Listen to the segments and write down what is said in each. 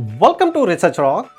Welcome to Research Rock.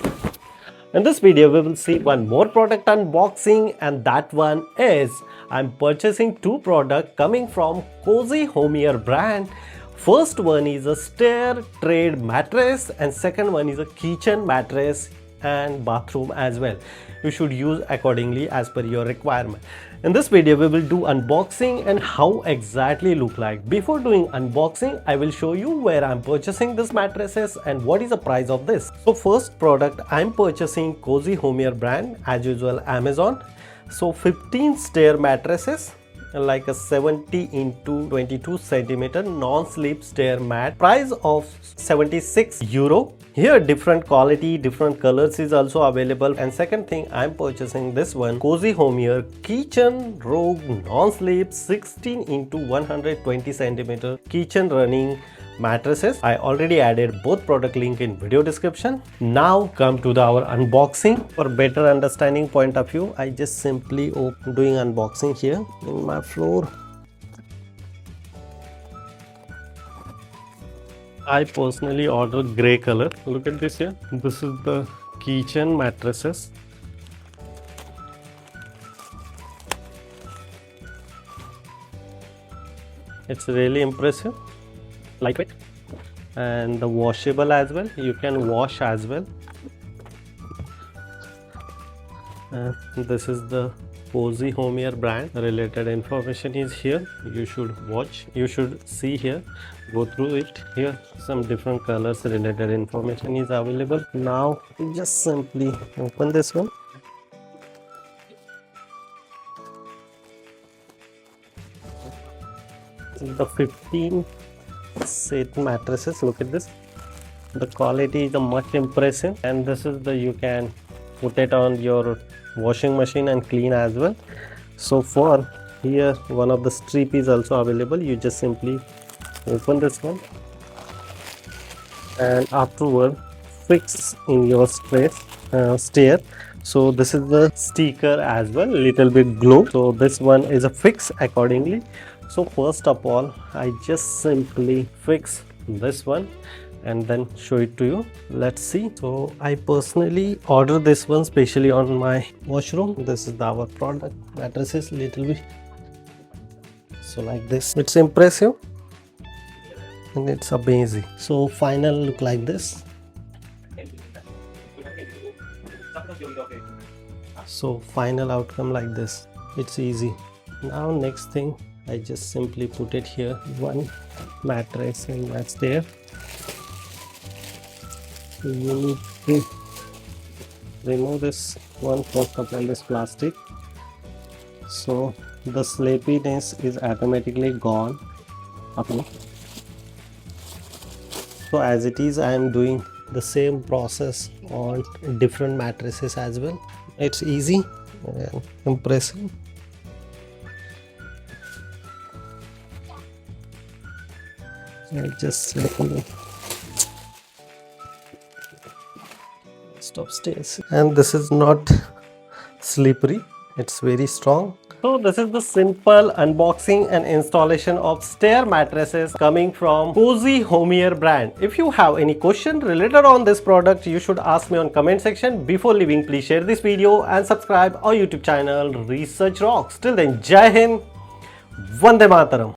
In this video we will see one more product unboxing, and that one is I'm purchasing two products coming from Cosy HOMEER brand. First one is a Stair trade mattress and second one is a kitchen mattress and bathroom as well. You should use accordingly as per your requirement. In this video we will do unboxing and how exactly look like. Before doing unboxing, I will show you where I'm purchasing this mattresses and what is the price of this. So first product I'm purchasing Cosy HOMEER brand, as usual Amazon. So 15 Stair mattresses, like a 70 into 22 centimeter non-slip stair mat, price of €76. Here different quality, different colors is also available. And second thing, I'm purchasing this one Cosy HOMEER kitchen rogue non-slip 16 into 120 centimeter kitchen running mattresses. I already added both product link in video description. Now come to our unboxing. For better understanding point of view, I just simply doing unboxing here in my floor. I personally ordered gray color. Look at this here. This is the kitchen mattresses. It's really impressive, lightweight, and the washable as well. You can wash as well. And this is the Cosy HOMEER brand. Related information is here. You should watch. You should see here. Go through it. Here some different colors related information is available. Now just simply open this one. The 15 set mattresses. Look at this. The quality is much impressive, and this is the you can put it on your washing machine and clean as well. So for here one of the strip is also available. You just simply open this one and afterward fix in your stair. So this is the sticker as well, little bit glow. So this one is a fix accordingly. So first of all, I just simply fix this one and then show it to you. Let's see. So I personally ordered this one specially on my washroom. This is our product mattresses, little bit. So like this, it's impressive and it's amazing. So final look like this. So final outcome like this. It's easy. Now next thing, I just simply put it here, one mattress in my stair. You need to remove this one first of all, this plastic, so the sleepiness is automatically gone. Okay. So as it is, I am doing the same process on different mattresses as well. It's easy and impressive. I just simply stop stairs, and this is not slippery, it's very strong. So this is the simple unboxing and installation of Stair mattresses coming from Cosy HOMEER brand. If you have any question related on this product, you should ask me on comment section. Before leaving, please share this video and subscribe our YouTube channel Research Rocks. Till then, Jai Hind, Vande Mataram.